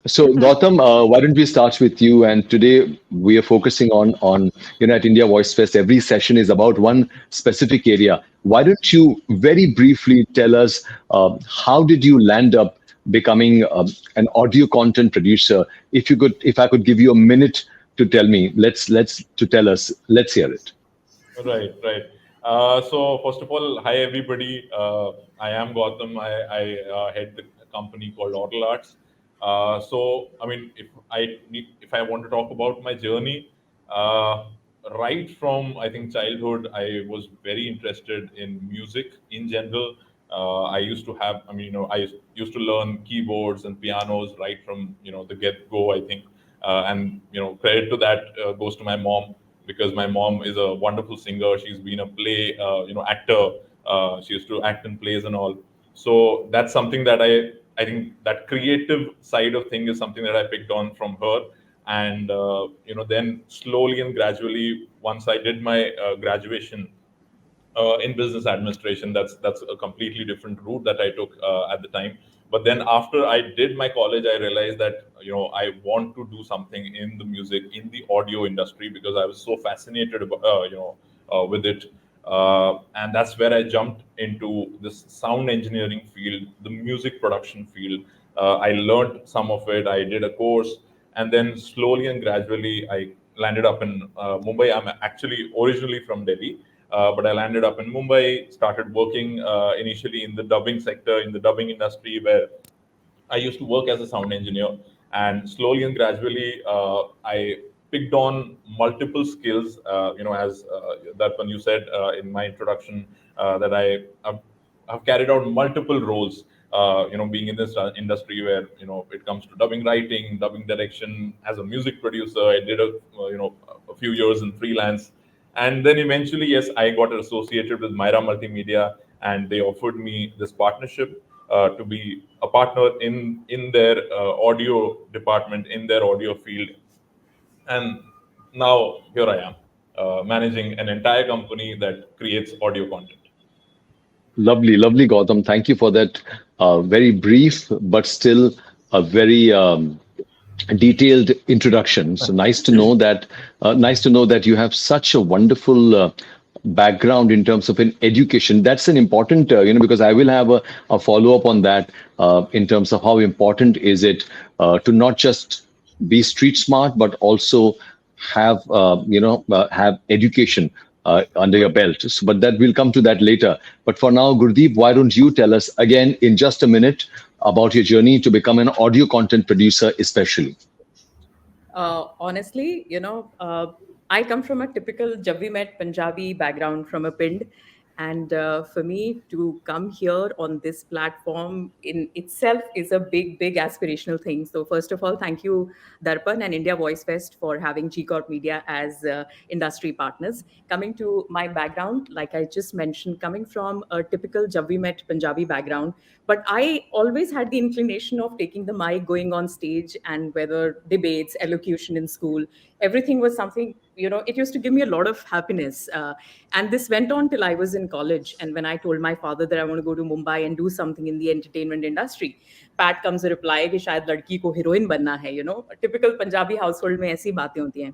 So Gautam, why don't we start with you? And today we are focusing on at India Voice Fest. Every session is about one specific area. Why don't you very briefly tell us how did you land up becoming an audio content producer? If I could give you a minute to tell me, let's to tell us. Let's hear it. Right, right. So first of all, hi everybody. I am Gautam. I head the company called Aural Arts. I mean, if I want to talk about my journey, uh, right from I think childhood, I was very interested in music in general. I used to have, I mean, used to learn keyboards and pianos right from the get go. I think, and credit to that goes to my mom because my mom is a wonderful singer. She's been a play, actor. She used to act in plays and all. So that's something that I think that creative side of thing is something that I picked on from her. And then slowly and gradually, once I did my graduation in business administration, that's a completely different route that I took at the time. But then after I did my college, I realized that I want to do something in the music, in the audio industry, because I was so fascinated about, with it. And that's where I jumped into this sound engineering field, the music production field. I learned some of it. I did a course, and then slowly and gradually I landed up in Mumbai. I'm actually originally from Delhi, but I landed up in Mumbai, started working initially in the dubbing sector, in the dubbing industry, where I used to work as a sound engineer. And slowly and gradually, I picked on multiple skills. As that one you said in my introduction, that I've carried out multiple roles. Being in this industry where it comes to dubbing writing, dubbing direction. As a music producer, I did a few years in freelance, and then eventually, yes, I got associated with Myra Multimedia, and they offered me this partnership to be a partner in their audio department, in their audio field. And now here I am, managing an entire company that creates audio content. Lovely, lovely, Gautam. Thank you for that very brief but still a very detailed introduction. So nice to know that. Nice to know that you have such a wonderful background in terms of an education. That's an important, because I will have a follow up on that in terms of how important is it to not just be street smart, but also have education under your belt. So, but that we'll come to that later. But for now, Gurdeep, why don't you tell us again in just a minute about your journey to become an audio content producer, especially? Honestly, I come from a typical Jab we met Punjabi background from a pind. And for me to come here on this platform in itself is a big, big aspirational thing. So, first of all, thank you, Darpan and India Voice Fest, for having G Corp Media as industry partners. Coming to my background, like I just mentioned, coming from a typical Jab we met Punjabi background, but I always had the inclination of taking the mic, going on stage, and whether debates, elocution in school, everything was something, it used to give me a lot of happiness. And this went on till I was in college. And when I told my father that I want to go to Mumbai and do something in the entertainment industry, Pat comes a reply कि शायद लड़की को heroine बनना है, typical Punjabi household में ऐसी बातें होती हैं.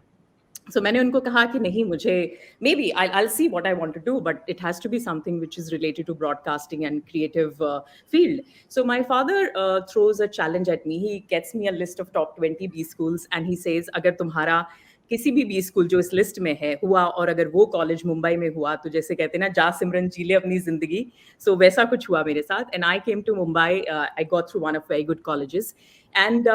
So मैंने उनको कहा कि नहीं, मुझे maybe I'll see what I want to do, but it has to be something which is related to broadcasting and creative field. So my father throws a challenge at me. He gets me a list of top 20 B schools and he says, अगर तुम्हारा किसी भी B school जो इस list में है हुआ और अगर वो कॉलेज मुंबई में हुआ तो जैसे कहते हैं ना, जा सिमरन जी ले अपनी जिंदगी. सो वैसा कुछ हुआ मेरे साथ. And I came to Mumbai. I got through one of very good colleges. एंड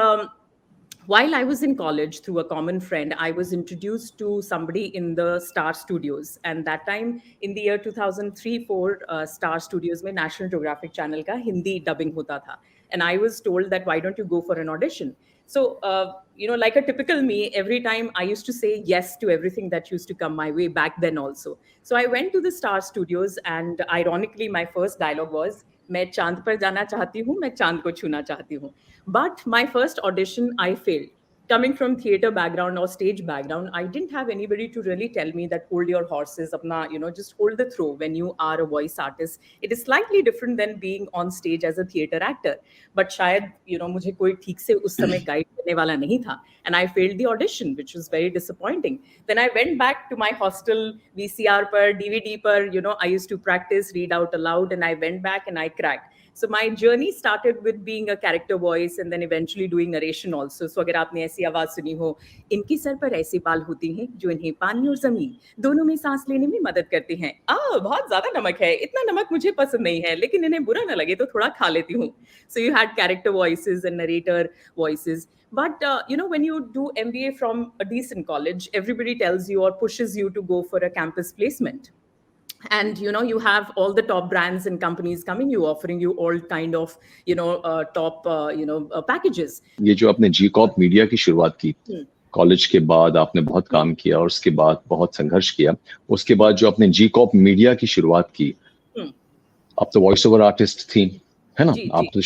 while I was in college, through a common friend, I was introduced to somebody in the Star Studios. And that time, in the year 2003-4, Star Studios mein National Geographic Channel ka Hindi dubbing hota tha. And I was told that, why don't you go for an audition? So, like a typical me, every time I used to say yes to everything that used to come my way back then also. So I went to the Star Studios, and ironically, my first dialogue was, मैं चांद पर जाना चाहती हूँ, मैं चांद को छूना चाहती हूँ. But my first audition, I failed. coming from theater background or stage background, I didn't have anybody to really tell me that hold your horses, apna, just hold the throw when you are a voice artist. It is slightly different than being on stage as a theater actor. But shayad, मुझे कोई ठीक से उस समय guide करने वाला नहीं था. And I failed the audition, which was very disappointing. Then I went back to my hostel, VCR per, DVD per, I used to practice, read out aloud, and I went back and I cracked. So my journey started with being a character voice and then eventually doing narration also. So अगर आपने ऐसी आवाज सुनी हो, इनके sir पर ऐसे बाल होते हैं जो इन्हें पानी और जमीन दोनों में सांस लेने में मदद करते हैं. बहुत ज्यादा नमक है, इतना नमक मुझे पसंद नहीं है, लेकिन इन्हें बुरा ना लगे तो थोड़ा खा लेती हूँ. So you had character voices and narrator voices. But when you do MBA from a decent college, everybody tells you or pushes you to go for a campus placement. And you have all the top brands and companies coming you offering you all kind of top packages. ये जो आपने जी corp media की शुरुआत की, college के बाद आपने बहुत काम किया और उसके बाद बहुत संघर्ष किया, उसके बाद जो आपने जी कॉप मीडिया की शुरुआत की, आप तो वॉइस ओवर आर्टिस्ट थी, है ना? आप तो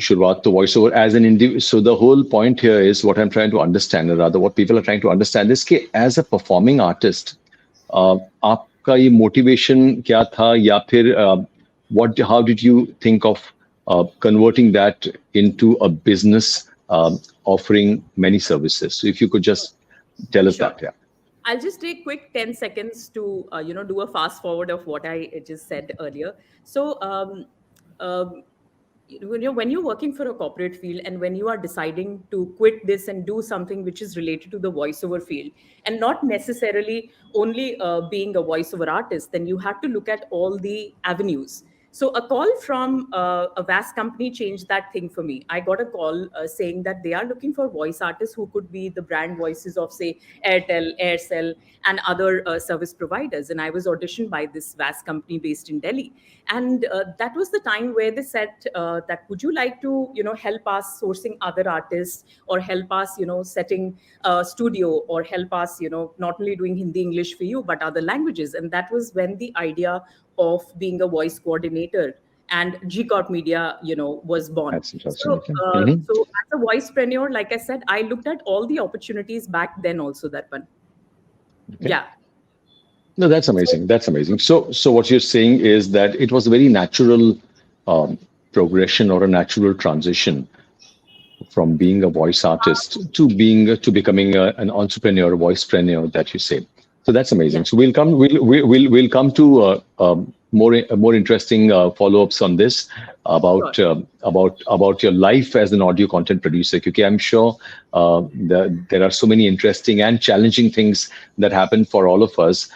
शुरुआत तो voice over as an individual. So the whole point here is what I am trying to understand, rather what people are trying to understand is कि एज अ परफॉर्मिंग आर्टिस्ट आपका ये मोटिवेशन क्या था, या फिर what how did you think of converting that into a business offering many services? So if you could just tell us that. Yeah. I'll just take quick 10 seconds to do a fast forward of what I just said earlier. So when you're working for a corporate field and when you are deciding to quit this and do something which is related to the voiceover field and not necessarily only being a voiceover artist, then you have to look at all the avenues. So a call from a vast company changed that thing for me. I got a call saying that they are looking for voice artists who could be the brand voices of, say, Airtel, Aircel, and other service providers. And I was auditioned by this vast company based in Delhi. And that was the time where they said that, would you like to, help us sourcing other artists, or help us, setting a studio, or help us, not only doing Hindi, English for you, but other languages. And that was when the idea of being a voice coordinator and G Corp Media, was born. That's interesting. So as a voicepreneur, like I said, I looked at all the opportunities back then also, that one. Okay. Yeah. No, that's amazing. That's amazing. So what you're saying is that it was a very natural progression or a natural transition from being a voice artist to becoming an entrepreneur, a voicepreneur that you say. So that's amazing. Yeah. So we'll come to more interesting follow-ups on this about your life as an audio content producer. Because I'm sure there are so many interesting and challenging things that happen for all of us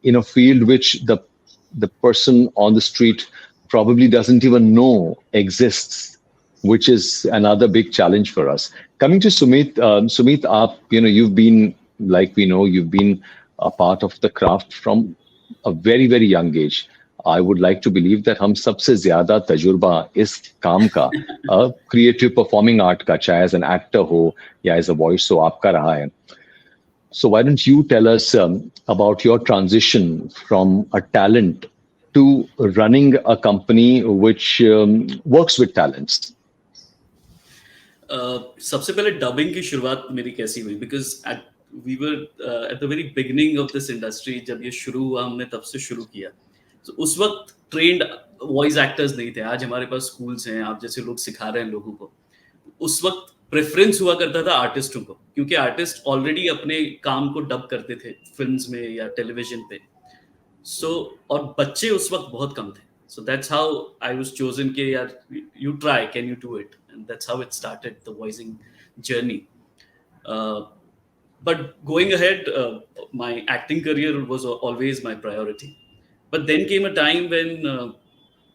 in a field which the person on the street probably doesn't even know exists, which is another big challenge for us. Coming to Sumit, Sumit, you've been, like we know, you've been a part of the craft from a very, very young age. I would like to believe that हम सबसे ज़्यादा तजुर्बा इस काम का creative performing art का, चाहे as an actor हो या as a voice हो, आपका रहा है. So why don't you tell us about your transition from a talent to running a company which works with talents? सबसे पहले डबिंग की शुरुआत मेरी कैसी हुई, because we were at the very beginning of this industry. जब ये शुरू हुआ हमने तब से शुरू किया. So उस वक्त ट्रेंड वॉइस एक्टर्स नहीं थे. आज हमारे पास स्कूल्स हैं, आप जैसे लोग सिखा रहे हैं लोगों को. उस वक्त प्रेफरेंस हुआ करता था आर्टिस्टों को, क्योंकि आर्टिस्ट ऑलरेडी अपने काम को डब करते थे फिल्म्स में या टेलीविजन पे. सो और बच्चे उस वक्त बहुत कम थे. So that's how I was chosen कि यार you try, can you do it? And that's how it started, the voicing journey. But going ahead, my acting career was always my priority. But then came a time when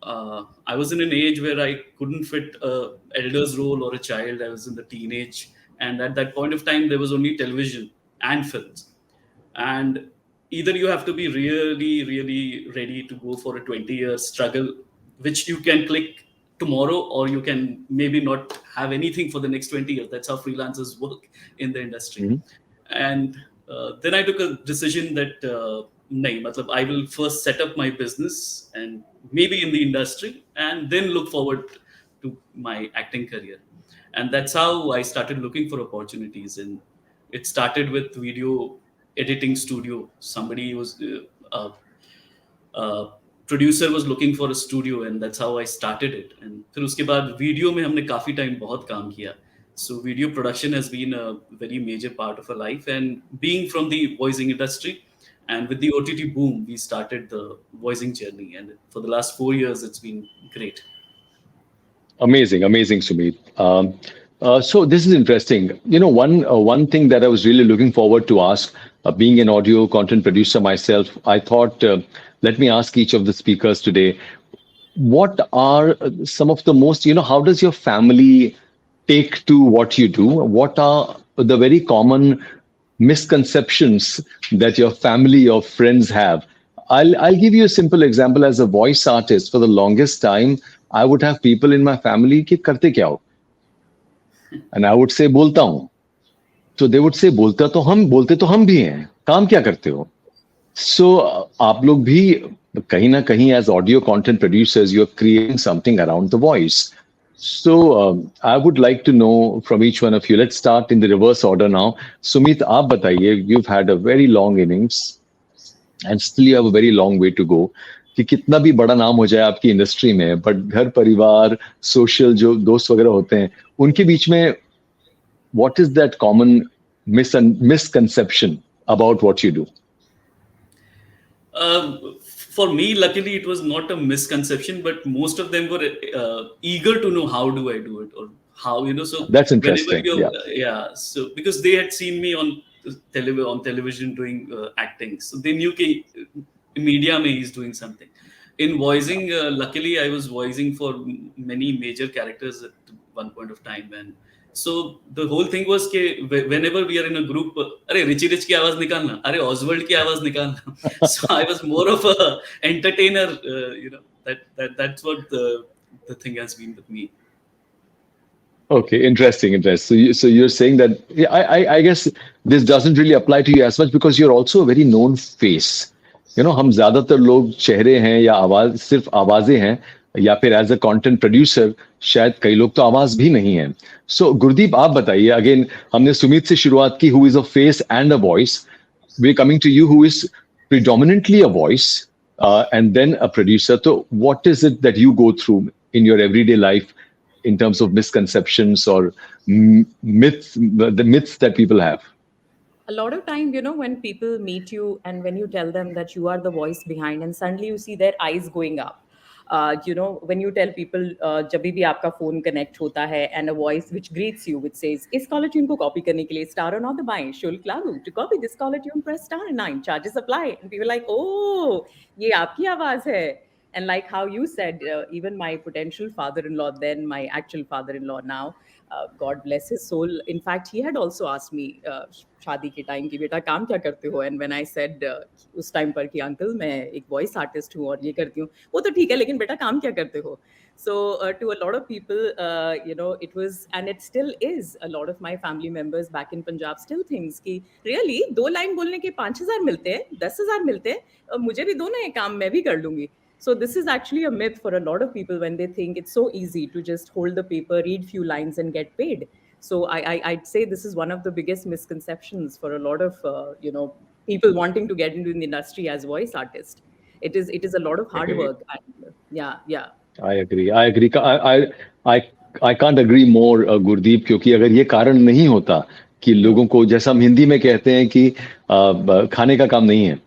I was in an age where I couldn't fit an elder's role or a child. I was in the teenage. And at that point of time, there was only television and films. And either you have to be really, really ready to go for a 20-year struggle, which you can click tomorrow, or you can maybe not have anything for the next 20 years. That's how freelancers work in the industry. Mm-hmm. And then I took a decision that I will first set up my business and maybe in the industry, and then look forward to my acting career. And that's how I started looking for opportunities. And it started with video editing studio. Somebody was uh, producer was looking for a studio, and that's how I started it. And फिर उसके बाद video में हमने काफी time बहुत काम किया. So video production has been a very major part of our life, and being from the voicing industry, and with the OTT boom, we started the voicing journey, and for the last 4 years, it's been great. Amazing, amazing, Sumit. So this is interesting. You know, one thing that I was really looking forward to ask, being an audio content producer myself, I thought, let me ask each of the speakers today, what are some of the most, how does your family take to what you do? What are the very common misconceptions that your family or friends have? I'll give you a simple example. As a voice artist, for the longest time, I would have people in my family कि करते क्या हो? And I would say बोलता हूँ. So they would say बोलते तो हम भी हैं. काम क्या करते हो? So आप लोग भी कहीं ना कहीं as audio content producers, you're creating something around the voice. So I would like to know from each one of you. Let's start in the reverse order now. Sumit, आप बताइए. You've had a very long innings, and still you have a very long way to go. कि कितना भी बड़ा नाम हो जाए आपकी इंडस्ट्री में, बट घर परिवार सोशल जो दोस्त वगैरह होते हैं उनके बीच में what is that common misconception about what you do? For me, luckily, it was not a misconception, but most of them were eager to know how do I do it, or how, so That's whenever interesting. you, Yeah. so because they had seen me on television doing acting, so they knew that media mein he's doing something. In voicing, luckily, I was voicing for many major characters at one point of time, and so the whole thing was that whenever we are in a group, अरे Richie rich की आवाज निकालना, अरे Oswald की आवाज निकालना. So I was more of a entertainer. That's what the thing has been with me. Okay, interesting, interesting. So you're saying that, yeah, I guess this doesn't really apply to you as much because you're also a very known face. हम ज्यादातर लोग चेहरे हैं या आवाज सिर्फ आवाजें हैं या फिर एज अ कंटेंट प्रोड्यूसर शायद कई लोग तो आवाज भी नहीं है. सो गुरदीप, आप बताइए. अगेन हमने सुमित से शुरुआत की, who is a face and a voice. We are coming to you, who is predominantly a voice and then a producer. So what is it that you go through in your everyday life in terms of misconceptions or myths, the myths that people have? A lot of time, when people meet you and when you tell them that you are the voice behind, and suddenly you see their eyes going up. When you tell people, जब भी आपका phone connect होता है, and a voice which greets you, which says, इस caller tune को copy करने के लिए star और not दबाएं, शुल्क लागू. To copy this caller tune, press star and 9, charges apply. And people are like, oh, ये आपकी आवाज है. And like how you said, even my potential father-in-law, then my actual father-in-law now, God bless his soul. In fact, he had also asked me, शादी के time की, बेटा काम क्या करते हो? And when I said उस टाइम पर कि अंकल मैं एक वॉइस आर्टिस्ट हूँ और ये करती हूँ, वो तो ठीक है लेकिन बेटा काम क्या करते हो? So to a lot of people, it was, and it still is, a lot of my family members back in Punjab still thinks कि really 2 लाइन बोलने के 5,000 मिलते हैं, 10,000 मिलते हैं, मुझे भी दो ना ये काम, मैं भी कर लूंगी. So this is actually a myth for a lot of people when they think it's so easy to just hold the paper, read few lines and get paid. So I'd say this is one of the biggest misconceptions for a lot of people wanting to get into the industry as voice artist. It is a lot of hard work. And, yeah. I agree. I can't agree more, Gurdeep, क्योंकि अगर ये कारण नहीं होता कि लोगों को, जैसा हम हिंदी में कहते हैं कि खाने का काम नहीं है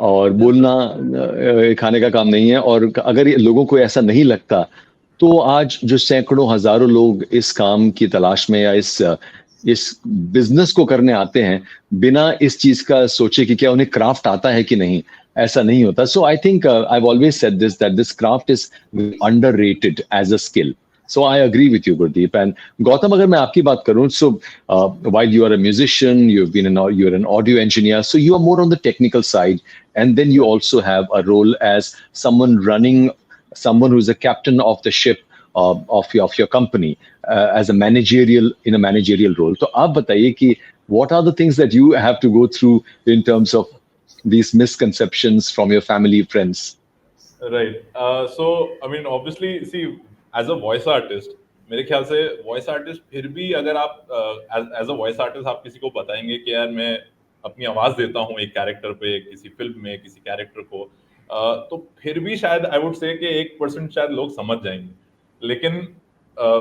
और बोलना खाने का काम नहीं है, और अगर लोगों को ऐसा नहीं लगता तो आज जो सैकड़ों हजारों लोग इस काम की तलाश में या इस बिजनेस को करने आते हैं बिना इस चीज का सोचे कि क्या उन्हें क्राफ्ट आता है कि नहीं, ऐसा नहीं होता. So I think I have always said this, that this craft is underrated as a skill. So I agree with you, Gurdeep. And Gautam, अगर मैं आपकी बात करूं, so while you are a musician, you're an audio engineer, so you are more on the technical side, and then you also have a role as someone who is a captain of the ship of your company as a managerial role. So आप बताइए कि what are the things that you have to go through in terms of these misconceptions from your family, friends? Right. So, I mean, obviously, see, as a voice artist, मेरे ख्याल से voice artist फिर भी, अगर आप as a voice artist आप किसी को बताएंगे कि यार मैं अपनी आवाज देता हूँ एक कैरेक्टर पे, किसी फिल्म में किसी कैरेक्टर को, तो फिर भी शायद आई वुड से कि 1% शायद लोग समझ जाएंगे। लेकिन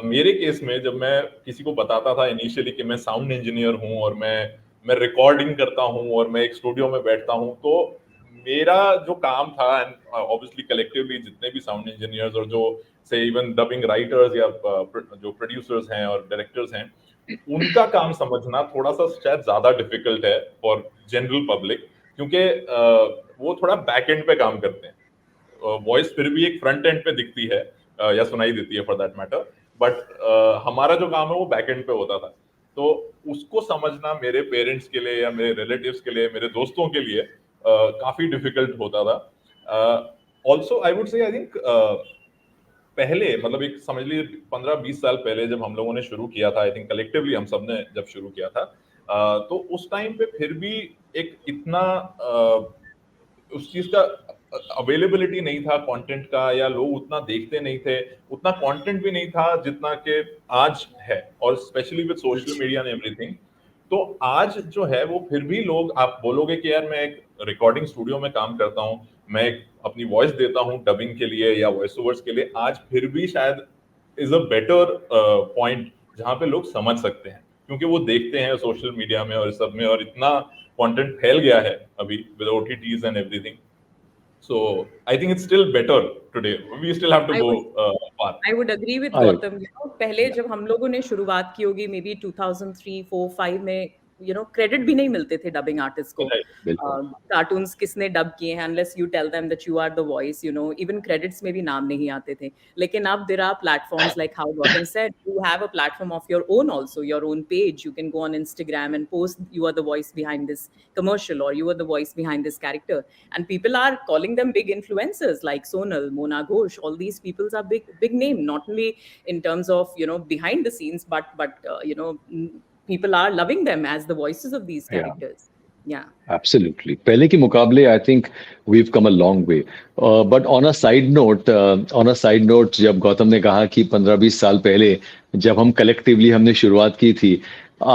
मेरे केस में जब मैं किसी को बताता था इनिशियली कि मैं साउंड इंजीनियर हूँ और मैं रिकॉर्डिंग करता हूँ और मैं एक स्टूडियो में बैठता हूँ, तो मेरा जो काम था, एंड ऑब्वियसली कलेक्टिवली जितने भी साउंड इंजीनियर्स और जो से इवन डबिंग राइटर्स या जो प्रोड्यूसर्स हैं और डायरेक्टर्स हैं, उनका काम समझना थोड़ा सा शायद ज्यादा डिफिकल्ट है फॉर जनरल पब्लिक, क्योंकि वो थोड़ा बैक एंड पे काम करते हैं। वॉइस फिर भी एक फ्रंट एंड पे दिखती है या सुनाई देती है फॉर दैट मैटर, बट हमारा जो काम है वो बैक एंड पे होता था। तो उसको समझना मेरे पेरेंट्स के लिए या मेरे रिलेटिव्स के लिए, मेरे दोस्तों के लिए काफी डिफिकल्ट होता था। Also I would say I think पहले, मतलब एक समझ लीजिए 15-20 साल पहले जब हम लोगों ने शुरू किया था, आई थिंक कलेक्टिवली हम सब ने जब शुरू किया था, तो उस टाइम पे फिर भी एक इतना उस चीज का अवेलेबिलिटी नहीं था कंटेंट का, या लोग उतना देखते नहीं थे, उतना कंटेंट भी नहीं था जितना कि आज है, और specially with social media and everything. तो आज जो है वो फिर भी लोग, आप बोलोगे कि यार मैं एक रिकॉर्डिंग स्टूडियो में काम करता हूँ, मैं अपनी वॉइस देता हूँ डबिंग के लिए या वॉइस ओवर्स के लिए, आज फिर भी शायद इज अ बेटर पॉइंट जहाँ पे लोग समझ सकते हैं, क्योंकि वो देखते हैं सोशल मीडिया में और इस सब में, और इतना कंटेंट फैल गया है अभी with OTTs and everything. So I think it's still better today. We still have to I go would far. I would agree with I Gautam. पहले जब हम लोगों ने शुरुआत की होगी, मे बी 2003, 4, 5 में, क्रेडिट भी नहीं मिलते थे डबिंग आर्टिस्ट को। Right. बिल्कुल कार्टून्स किसने डब किए हैं, unless you tell them that you are the voice, even credits में भी नाम नहीं आते थे। लेकिन अब there are platforms like how Gautam said, you have a platform of your own also, your own page, you can go on Instagram and post you are the voice behind this commercial, or you are the voice behind this character, and people are calling them big influencers like Sonal, Mona Ghosh. All these peoples are big name, not only in terms of behind the scenes, but people are loving them as the voices of these या characters. Yeah. Absolutely पहले के मुकाबले I think we have come a long way but on a side note जब गौतम ने कहा कि 15-20 साल पहले जब हम कलेक्टिवली हमने शुरुआत की थी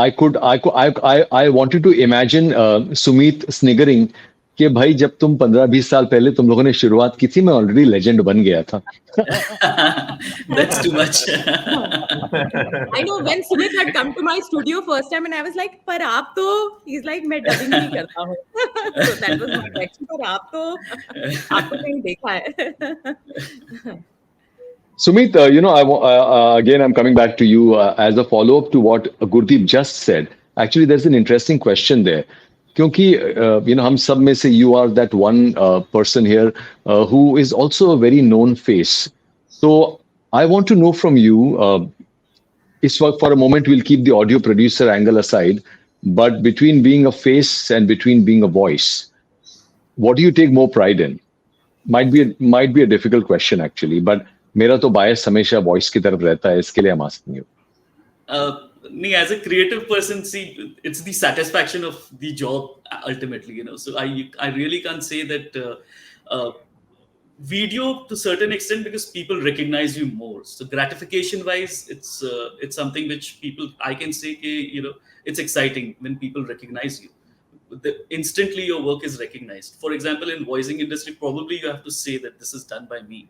I wanted to imagine Sumeet sniggering कि भाई जब तुम 15-20 साल पहले तुम लोगों ने शुरुआत की थी मैं ऑलरेडी लेजेंड बन गया था That's too much. I know when Sumit had come to my studio first time and I was like, पर आप तो, he's like, मैं dubbing नहीं करता हूँ. So that was my reaction, पर आपको कहीं देखा है. Sumit, again, I'm coming back to you as a follow-up to what Gurdeep just said. Actually, there's an interesting question there. क्योंकि हम सब में से you are that one person here who is also a very known face. So I want to know from you, for a moment we'll keep the audio producer angle aside, but between being a face and between being a voice, what do you take more pride in? Might be a difficult question actually, but मेरा तो bias हमेशा voice की तरफ रहता है, इसके लिए I'm asking you. Me as a creative person, see, it's the satisfaction of the job ultimately, so I really can't say that video to certain extent, because people recognize you more, so gratification wise it's something which people, I can say, it's exciting when people recognize you. Instantly your work is recognized. For example, in voicing industry, probably you have to say that this is done by me.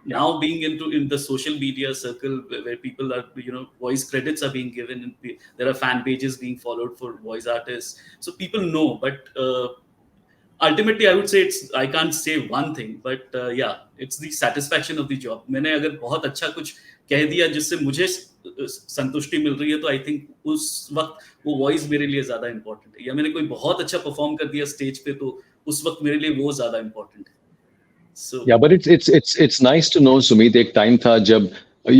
Now being in the social media circle where people are, voice credits are being given, and there are fan pages being followed for voice artists, so people know. But ultimately I would say I can't say one thing, but yeah, it's the satisfaction of the job. मैंने अगर बहुत अच्छा कुछ कह दिया जिससे मुझे संतुष्टि मिल रही है, तो आई थिंक उस वक्त वो वॉइस मेरे लिए ज्यादा इंपॉर्टेंट है, या मैंने कोई बहुत अच्छा परफॉर्म कर दिया स्टेज पे, तो उस वक्त मेरे लिए वो ज्यादा इंपॉर्टेंट है. So Yeah, but it's nice to know, Sumit. एक time था जब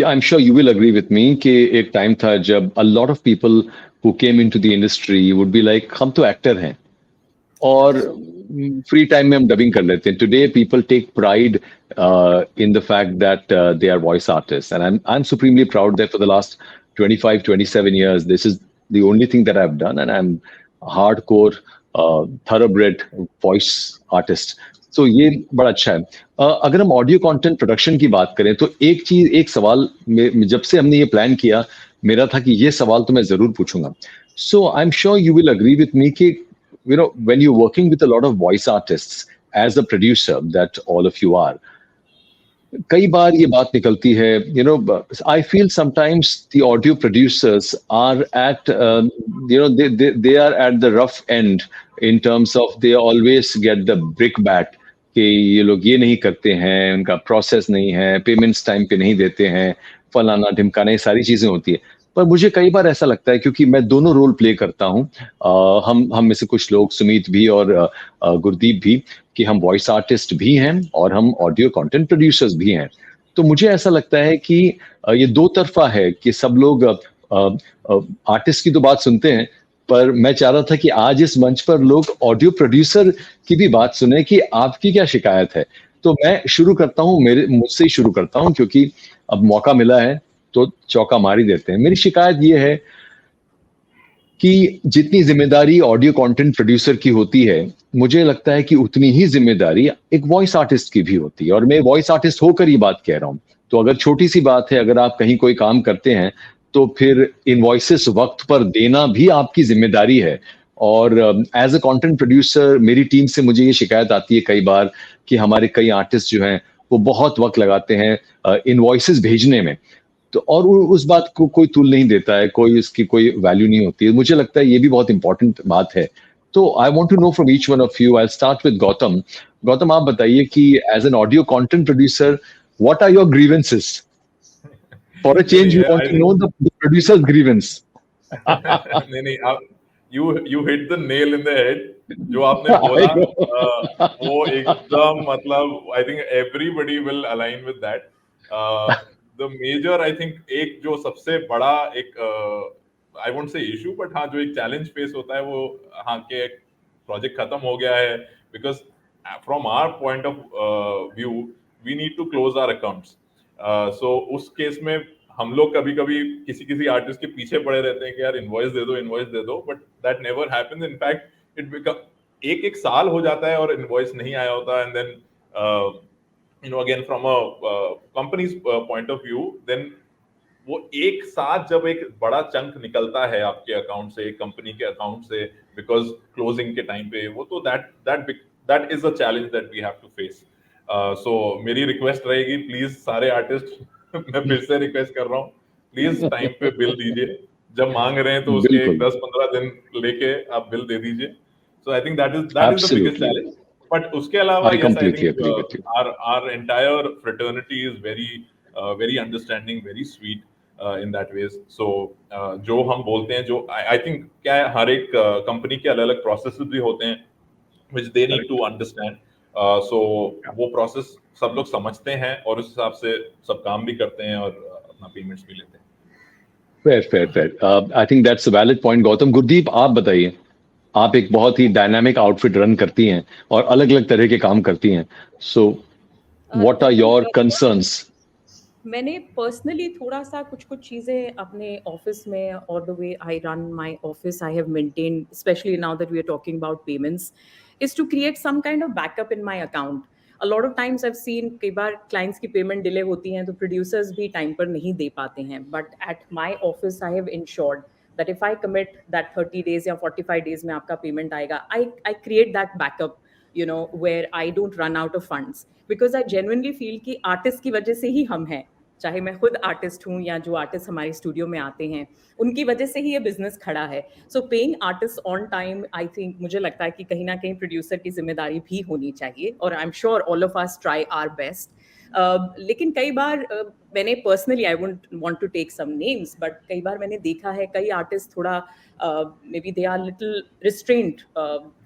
I'm sure you will agree with me कि एक time था जब a lot of people who came into the industry would be like हम तो actor हैं और फ्री टाइम में हम डबिंग कर लेते हैं. Today people take pride in the fact that they are voice artists, and I'm supremely proud that for the last 25-27 years this is the only thing that I've done, and I'm a hardcore thoroughbred voice artist. सो ये बड़ा अच्छा है। अगर हम audio content production की बात करें तो एक सवाल जब से हमने ये प्लान किया, मेरा था कि ये सवाल तो मैं जरूर पूछूंगा। So I am sure you will agree with me कि when you working with a lot of voice artists as a producer that all of you are, कई बार ये बात निकलती है, I feel sometimes the audio producers are at they are at the rough end in terms of they always get the brick back कि ये लोग ये नहीं करते हैं, उनका प्रोसेस नहीं है, पेमेंट्स टाइम पे नहीं देते हैं, फलाना ढिमकाना, ये सारी चीजें होती है। पर मुझे कई बार ऐसा लगता है, क्योंकि मैं दोनों रोल प्ले करता हूँ, हम में से कुछ लोग, सुमीत भी और गुरदीप भी, कि हम वॉइस आर्टिस्ट भी हैं और हम ऑडियो कंटेंट प्रोड्यूसर्स भी हैं। तो मुझे ऐसा लगता है कि ये दो तरफा है कि सब लोग आर्टिस्ट की तो बात सुनते हैं, पर मैं चाह रहा था कि आज इस मंच पर लोग ऑडियो प्रोड्यूसर की भी बात सुने कि आपकी क्या शिकायत है। तो मैं शुरू करता हूँ, मेरे मुझसे ही शुरू करता हूँ, क्योंकि अब मौका मिला है तो चौका मार ही देते हैं। मेरी शिकायत ये है कि जितनी जिम्मेदारी ऑडियो कंटेंट प्रोड्यूसर की होती है, मुझे लगता है कि उतनी ही जिम्मेदारी एक वॉइस आर्टिस्ट की भी होती है, और मैं वॉइस आर्टिस्ट होकर ये बात कह रहा हूँ। तो अगर छोटी सी बात है, अगर आप कहीं कोई काम करते हैं तो फिर इनवॉइसेस वक्त पर देना भी आपकी जिम्मेदारी है। और एज अ कंटेंट प्रोड्यूसर मेरी टीम से मुझे ये शिकायत आती है कई बार कि हमारे कई आर्टिस्ट जो हैं वो बहुत वक्त लगाते हैं इनवॉइसेस भेजने में। तो और उस बात को कोई तुल नहीं देता है, कोई इसकी कोई वैल्यू नहीं होती है। मुझे लगता है ये भी बहुत इंपॉर्टेंट बात है। तो I want to know from each one of you, I start with Gautam. Gautam, आप बताइए कि as an audio content producer, what are your grievances? For a नहीं चेंज नहीं, we want I to think know the producers grievance. नहीं नहीं, आप you hit the nail in the head. जो आपने बोला आई नो। वो एकदम, मतलब I think everybody will align with that. The major, I think एक जो सबसे बड़ा एक, I won't say issue, but हाँ, जो एक चैलेंज फेस होता है वो, हाँ, के प्रोजेक्ट खत्म हो गया है, because from our point of view we need to close our accounts. So उस केस में हम लोग कभी कभी किसी किसी आर्टिस्ट के पीछे पड़े रहते हैं कि यार इनवॉइस दे दो, इनवॉइस दे दो, but that never happens. In fact it become एक एक साल हो जाता है और इनवॉइस नहीं आया होता, and then again from a company's point of view, then वो एक साथ जब एक बड़ा चंक निकलता है आपके अकाउंट से, कंपनी के अकाउंट से, बिकॉज क्लोजिंग के टाइम पे, वो तो that is a challenge that we have to face. So मेरी रिक्वेस्ट रहेगी, प्लीज सारे आर्टिस्ट मैं फिर से रिक्वेस्ट कर रहा हूँ, प्लीज टाइम पे बिल दीजिए। जब मांग रहे हैं तो उसके एक बिल्कुल, 10-15 दिन लेके आप बिल दे दीजिए। So I think that is the biggest absolutely, challenge. But उसके अलावा, I yes, I completely think agree with you. our entire fraternity is very understanding, very sweet in that ways. So जो हम बोलते हैं, जो I think क्या है, हर एक कंपनी के अलग अलग प्रोसेसेस भी होते हैं which they need to correct. understand. So वो प्रोसेस सब लोग समझते हैं और उस हिसाब से सब काम भी करते हैं और अपना पेमेंट्स भी लेते हैं। Fair fair fair, I think that's a valid point. Gautam, Gurdeep, आप बताइए। आप एक बहुत ही डायनामिक आउटफिट रन करती हैं और अलग अलग तरह के काम करती हैं। सो व्हाट आर देखिए, योर कंसर्न्स? मैंने पर्सनली थोड़ा सा कुछ कुछ चीज़ें अपने ऑफिस में, और the way I run my office I have maintain, specially now that we are talking about payments, is to create some kind of backup in my account. A lot of times I have seen, कई बार clients की payment delay होती हैं तो producers भी time पर नहीं दे पाते हैं, but at my office I have insured that if I commit that 30 days या 45 days में आपका पेमेंट आएगा, I create that backup, where I don't run out of funds, because I genuinely feel कि artist की वजह से ही हम हैं, चाहे मैं खुद आर्टिस्ट हूँ या जो आर्टिस्ट हमारे स्टूडियो में आते हैं, उनकी वजह से ही ये बिजनेस खड़ा है। So paying artist on time, I think, मुझे लगता है कि कहीं ना कहीं प्रोड्यूसर की जिम्मेदारी भी होनी चाहिए, और I am sure all of us try our best. लेकिन कई बार मैंने personally, I won't want to take some names, but कई बार मैंने देखा है कई आर्टिस्ट थोड़ा maybe they are little restraint,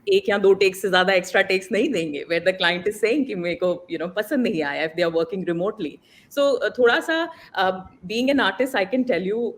एक या दो टेक्स से ज्यादा एक्स्ट्रा टेक्स नहीं देंगे, where the client is saying कि मेरे को पसंद नहीं आया, if they are working remotely. So थोड़ा सा, being an artist, I can tell you,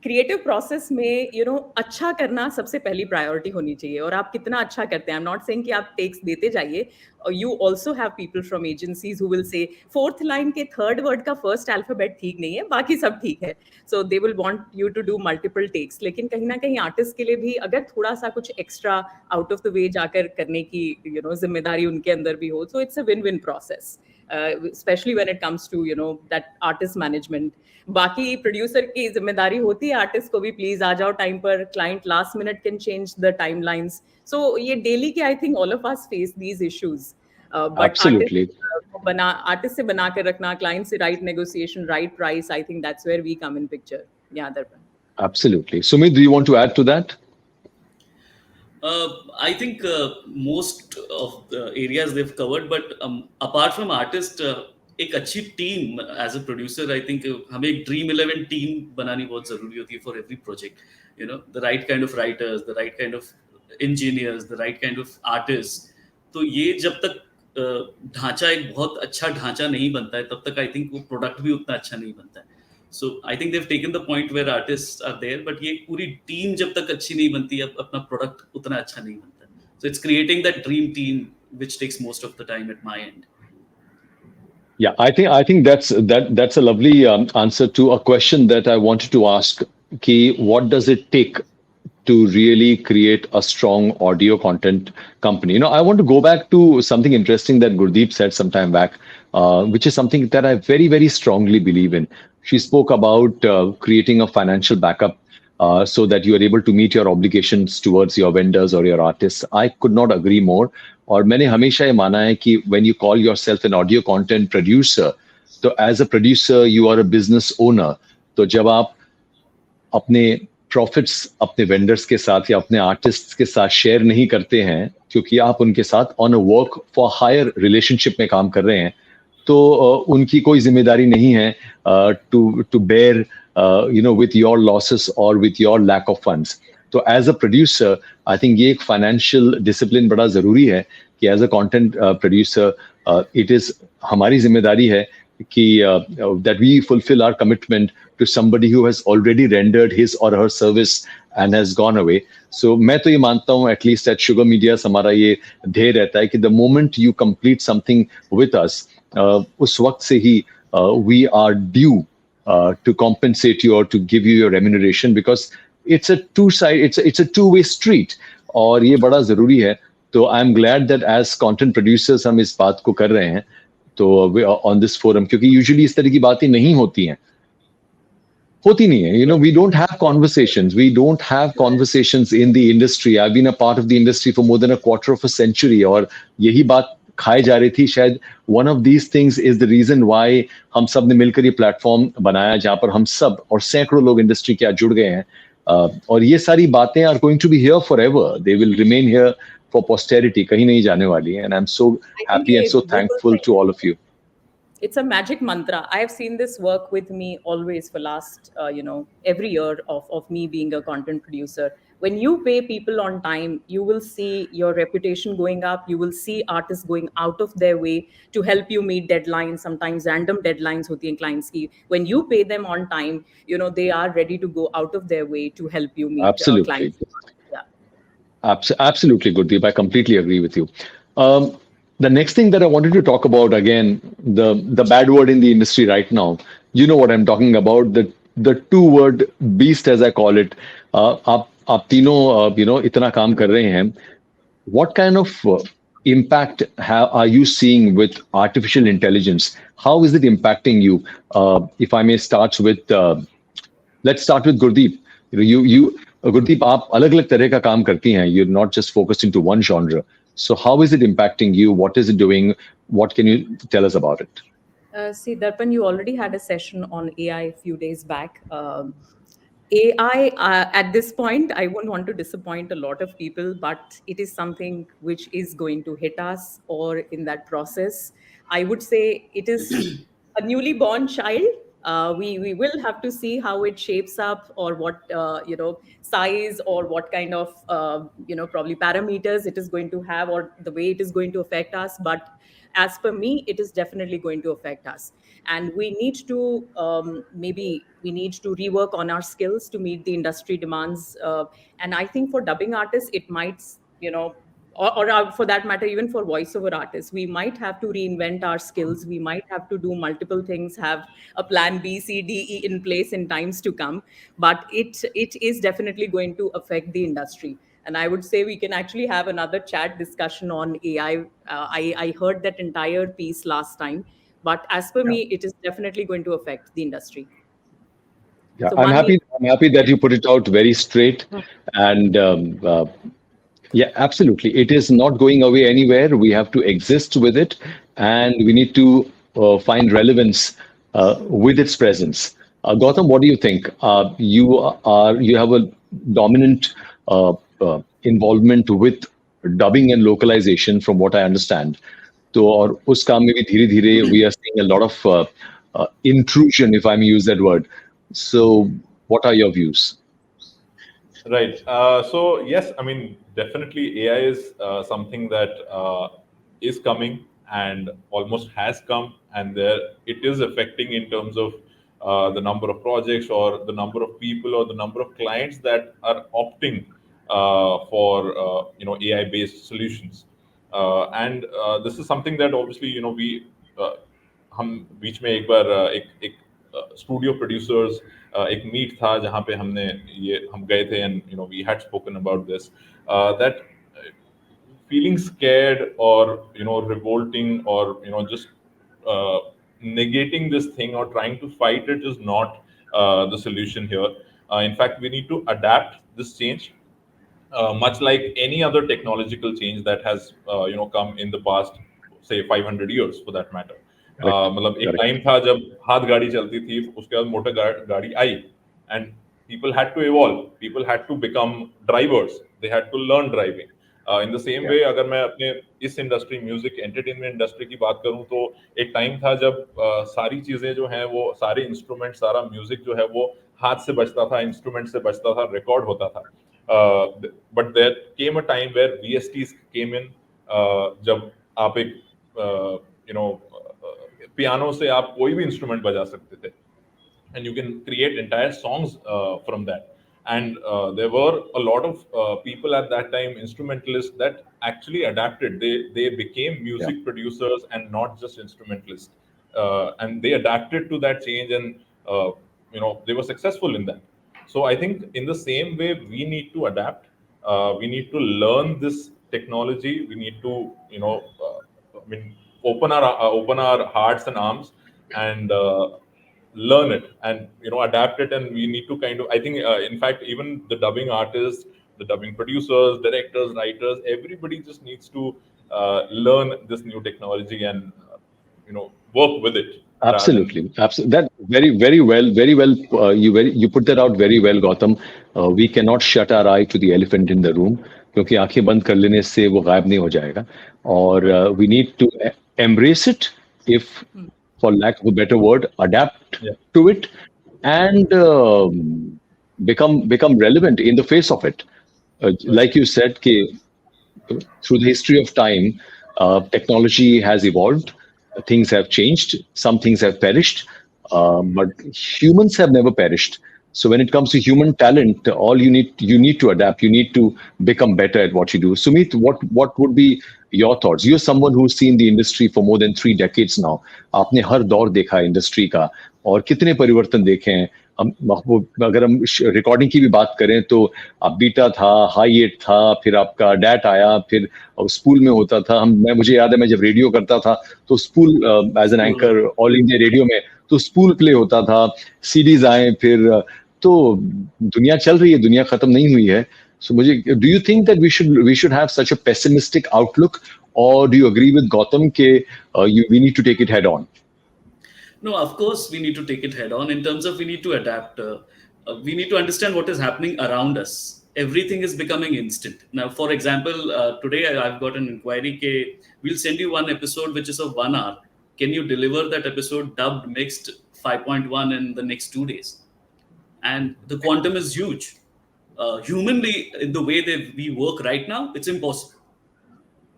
creative process में अच्छा करना सबसे पहली प्रायोरिटी होनी चाहिए, और आप कितना अच्छा करते हैं। आई एम नॉट सेइंग कि आप टेक्स देते जाइए, you also have people from agencies who will say fourth line के थर्ड वर्ड का फर्स्ट अल्फाबेट ठीक नहीं है, बाकी सब ठीक है। So they will want you to do multiple takes, लेकिन कहीं ना कहीं आर्टिस्ट के लिए भी अगर थोड़ा सा कुछ extra out of the way जाकर करने की जिम्मेदारी उनके अंदर भी हो, so it's a win win process, specially when it comes to that artist management. बाकी प्रोड्यूसर की जिम्मेदारी होती है आर्टिस्ट को भी, प्लीज आ जाओ टाइम पर, client last minute can change the timelines. So ये डेली के I think all of us face these issues, but Absolutely. Artist से बना कर रखना, क्लाइंट से right negotiation, right price, I think that's where we come in picture. या Darpan, Absolutely. Sumit, do you want to add to that? I think most of the areas they've covered, but apart from artist, एक अच्छी team as a producer, I think हमें एक dream 11 team बनानी बहुत जरूरी होती है for every project. The right kind of writers, the right kind of engineers, the right kind of artist. तो ये जब तक ढांचा एक बहुत अच्छा ढांचा नहीं बनता है, तब तक आई थिंक वो प्रोडक्ट भी उतना अच्छा नहीं बनता है। So I think they've taken the point where artists are there, but ये पूरी टीम जब तक अच्छी नहीं बनती, अपना प्रोडक्ट उतना अच्छा नहीं बनता। So it's creating that dream team which takes most of the time at my end. Yeah, I think that's a lovely answer to a question that I wanted to ask. Ki, what does it take to really create a strong audio content company? I want to go back to something interesting that Gurdeep said some time back, which is something that I very, very strongly believe in. She spoke about creating a financial backup so that you are able to meet your obligations towards your vendors or your artists. I could not agree more. और मैंने हमेशा ये माना है कि when you call yourself an audio content producer, तो as a producer you are a business owner. तो जब आप अपने प्रॉफिट्स अपने वेंडर्स के साथ या अपने आर्टिस्ट्स के साथ शेयर नहीं करते हैं, क्योंकि आप उनके साथ on a work for hire relationship में काम कर रहे हैं, तो उनकी कोई जिम्मेदारी नहीं है to bear with your losses और with your lack of funds. तो as a producer I think ये एक फाइनेंशियल डिसिप्लिन बड़ा जरूरी है कि as a content producer it is हमारी जिम्मेदारी है कि that we fulfill our commitment to somebody who has already rendered his or her service and has gone away. So मैं तो ये मानता हूँ, at least at Sugar Media हमारा ये ध्येय रहता है कि the moment you complete something with us, उस वक्त से ही we are due to compensate you or to give you your remuneration, because it's a it's a two-way street, और ये बड़ा जरूरी है। तो I'm glad that as content producers हम इस बात को कर रहे हैं तो ऑन दिस फोरम, क्योंकि यूजुअली इस तरह की बातें नहीं होती हैं, होती नहीं है। We don't have conversations in the industry. I been a part of the industry for more than a quarter of a century, और यही बात खाई जा रही थी। शायद one of these things is the reason why हम सब ने मिलकर ये प्लेटफॉर्म बनाया, जहां पर हम सब और सैकड़ों लोग इंडस्ट्री के जुड़ गए हैं, और ये सारी बातें are going to be here for ever, they will remain here for posterity, kahin nahi jane wali hai, and I'm so happy and so thankful to all of you. It's a magic mantra. I have seen this work with me always for last every year of me being a content producer. When you pay people on time, you will see your reputation going up. You will see artists going out of their way to help you meet deadlines, sometimes random deadlines hoti hain clients ki. When you pay them on time, they are ready to go out of their way to help you meet Absolutely. clients. Yeah. Absolutely, Gurdeep. I completely agree with you. The next thing that I wanted to talk about, again, the bad word in the industry right now. You know what I'm talking about, the two-word beast, as I call it. आप तीनों इतना काम कर रहे हैं. What kind of impact are you seeing with artificial intelligence? How is it impacting you? If I may start with, let's start with Gurdeep. You Gurdeep, आप अलग अलग तरह का काम करती हैं. You're not just focused into one genre. So how is it impacting you? What is it doing? What can you tell us about it? See, Darpan, you already had a session on AI a few days back. AI, at this point, I won't want to disappoint a lot of people, but it is something which is going to hit us, or in that process, I would say it is a newly born child We will have to see how it shapes up, or what size, or what kind of probably parameters it is going to have, or the way it is going to affect us. But as per me, it is definitely going to affect us, and we need to maybe we need to rework on our skills to meet the industry demands. And I think for dubbing artists, it might, or for that matter, even for voiceover artists, we might have to reinvent our skills. We might have to do multiple things, have a plan B, C, D, E in place in times to come. But it is definitely going to affect the industry. And I would say we can actually have another chat discussion on AI. I heard that entire piece last time, but as per Yeah. me, it is definitely going to affect the industry. Yeah, So I'm one happy. needs. I'm happy that you put it out very straight, Hmm. and yeah, absolutely. It is not going away anywhere. We have to exist with it, and we need to find relevance with its presence. Gautam, what do you think? You have a dominant involvement with dubbing and localization, from what I understand. तो और उस काम में भी धीरे धीरे we are seeing a lot of intrusion, if I may use that word. So, what are your views? Right. So yes, I mean definitely AI is something that is coming and almost has come, and there it is affecting in terms of the number of projects, or the number of people, or the number of clients that are opting for AI based solutions. And this is something that obviously we uh, हम बीच में एक बार एक studio producers एक meet था जहाँ पे हमने ये हम गए थे, and we had spoken about this that feeling scared, or revolting, or just uh, negating this thing or trying to fight it is not the solution here. In fact, we need to adapt this change, much like any other technological change that has come in the past, say 500 years for that matter. Correct. मतलब एक Correct. Time था जब हाथ गाड़ी चलती थी, उसके बाद मोटर गाड़ी आई, and people had to evolve, people had to become drivers, they had to learn driving. In the same Yeah. way, अगर मैं अपने इस इंडस्ट्री, म्यूजिक एंटरटेनमेंट इंडस्ट्री की बात करूं, तो एक टाइम था जब सारी चीजें जो हैं, वो सारे इंस्ट्रूमेंट, सारा म्यूजिक जो है वो हाथ से बजता था, इंस्ट्रूमेंट से बजता था, रिकॉर्ड होता था. But there came a time where VSTs came in. जब आप एक पियानो से आप कोई भी इंस्ट्रूमेंट बजा सकते थे, and you can create entire songs from that. And there were a lot of people at that time, instrumentalists, that actually adapted. They became Yeah. music producers and not just instrumentalists, and they adapted to that change, and they were successful in that. So I think in the same way we need to adapt. We need to learn this technology. We need to I mean open our hearts and arms, and learn it, and adapt it. And we need to kind of, I think, in fact, even the dubbing artists, the dubbing producers, directors, writers, everybody just needs to learn this new technology, and work with it rather than. Absolutely, absolutely. That very, very well, very well. You put that out very well, Gautam. We cannot shut our eye to the elephant in the room, क्योंकि आंखें बंद कर लेने से वो गायब नहीं हो जाएगा. और we need to embrace it, if, for lack of a better word, adapt Yeah. to it, and become relevant in the face of it. Like you said, कि through the history of time, technology has evolved, things have changed, some things have perished, but humans have never perished. So when it comes to human talent, all you need to adapt. You need to become better at what you do. Sumit, what would be your thoughts? You're someone who's seen the industry for more than 3 decades now. आपने हर दौर देखा है industry का, और कितने परिवर्तन देखे हैं. अगर हम रिकॉर्डिंग की भी बात करें, तो अब बीटा था, हाई एट था, फिर आपका डैट आया, फिर स्पूल में होता था. मुझे याद है, मैं जब रेडियो करता था, तो स्पूल as an Cool. Anchor All India Radio में, तो स्पूल प्ले होता था, सीडीज आए, फिर तो दुनिया चल रही है, दुनिया खत्म नहीं हुई है. सो मुझे, do you think that we should have such a pessimistic outlook, और do you agree with Gautam के we need to take it head on? No, of course, we need to take it head on in terms of we need to adapt. We need to understand what is happening around us. Everything is becoming instant. Now, for example, today I've got an inquiry. We'll send you one episode which is of 1 hour. Can you deliver that episode dubbed, mixed, 5.1 in the next 2 days. And the quantum is huge. Humanly, in the way that we work right now, it's impossible.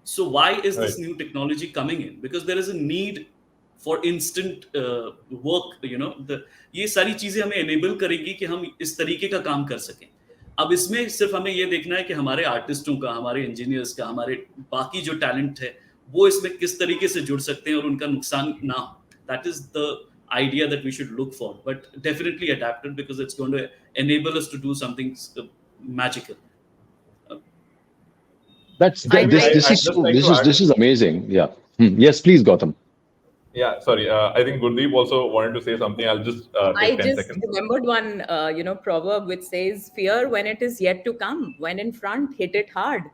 So why is Right. this new technology coming in? Because there is a need for instant work. ये सारी चीजें हमें enable करेगी कि हम इस तरीके का काम कर सकें. अब इसमें सिर्फ हमें ये देखना है कि हमारे आर्टिस्टों का, हमारे इंजीनियर्स का, हमारे बाकी जो टैलेंट है वो इसमें किस तरीके से जुड़ सकते हैं और उनका नुकसान ना हो. That is the idea that we should look for, but definitely adapted because it's going to enable us to do something magical. This I'd is just so, like to add. this is amazing. Yeah. Yes, please, Gautam. Yeah, sorry. I think Gurdeep also wanted to say something. I'll just I take 10 just seconds. remembered one, proverb which says, "Fear when it is yet to come. When in front, hit it hard."